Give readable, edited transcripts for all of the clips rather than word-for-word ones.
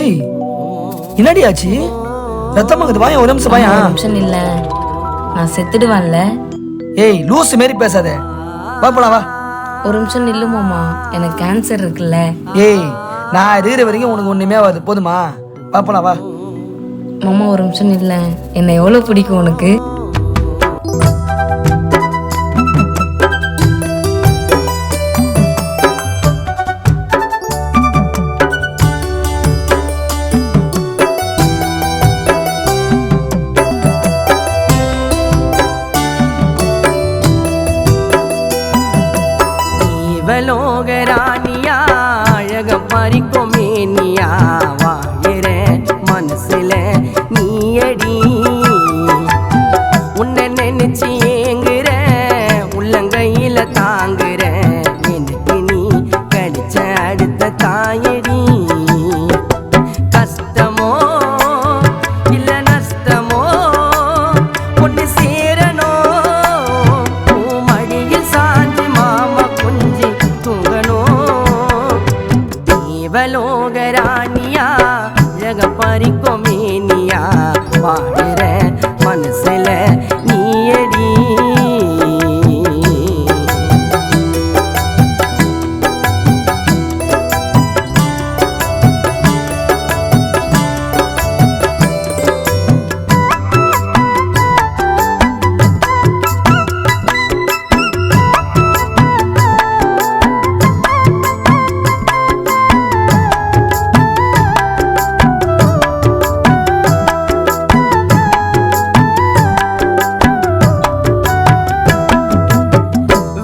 ஏய் என்னடி ஆச்சு? ரத்தமாகுது, வாயா ஒரு நிமிஷம் வாயா. நிமிஷம் இல்ல, நான் செத்துடுவேன்ல. ஏய் லூசு மாரி பேசாத, வா போலாம் வா. ஒரு நிமிஷம் நில்லு மாமா, எனக்கு கேன்சர் இருக்குல்ல. ஏய் நான் இருக்கிற வரைக்கும் உனக்கு ஒண்ணுமே ஆகாது, போதுமா? வா போலாம் வா. மாமா ஒரு நிமிஷம் நில்ல, என்னை எவ்வளவு பிடிக்கும் உனக்கு. இவலோகராணியா அழக பறிக்கும் மேனியா வாழுற மனசுல நீயடி உன்னை நினைச்சு ஏங்குற உள்ளங்கையில தாங்குற எனக்கு நீ கடிச்ச அடுத்த தாயடி கஷ்டமோ இல்ல நஷ்டமோ ஒன்னு சேரணும் மடியில் சாஞ்சி மாமா கொஞ்சி தூங்கணும் தேவலோகராணியா ஜக பறிக்கும் மேனியா வாழுற மனசுல நீயடி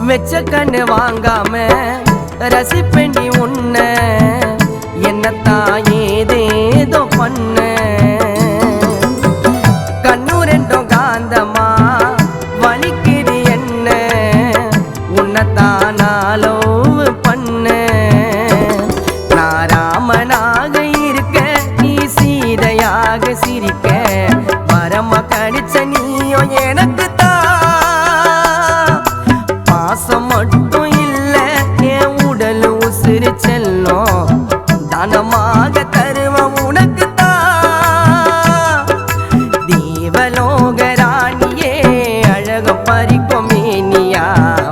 வெச்ச கண்ணு வாங்காம ரசிப்பண்டி உன்ன என்னத்தான் ஏதேதோ பண்ண கண்ணு ரெண்டும் காந்தமா வலிக்குது என்ன உன்னத்தான் நாளோவு பண்ண நான் ராமனாக இருக்க நீ சீதையாக சிரிக்க வரமா கடிச்ச நீயோ எனக்கு பாசம் மட்டும் இல்ல என் உடல் உசிறு செல்லும் தானமாக தருவம் உனக்கு தான் தேவலோகராணியே அழக பறிக்கும் மேனியா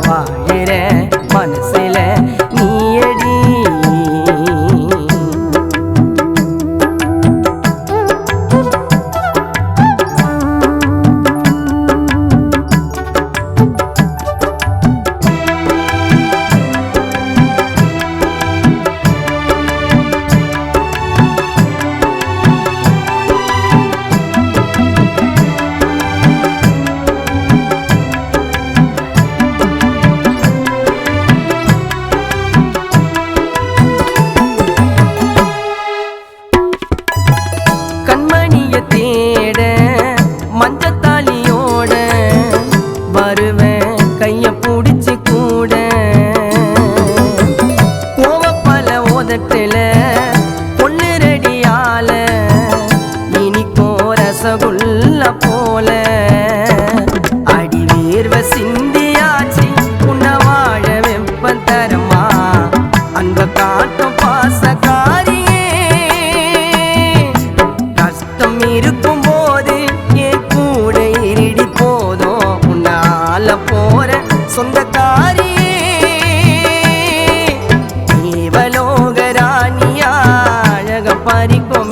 வாழுற மனசுல நீயடி கண்மணிய தேட மஞ்சத்தாலியோட வருவேன் கைய பிடிச்சு கூட கோவப்பல உதட்டுல பொண்ணு ரெடியால இனிக்கோ ரசகுல்ல போல அடி வேர்வ சிந்தியாச்சு உன்னை வாழ வெப்பம் தரமா அன்ப காட்டும் பாசக்காரியே கஷ்டம் இருக்கும் போது என் கூட இருடி போதும் உன்னால போற சொந்தக்காரியே தேவலோகராணியா அழக பறிக்கும்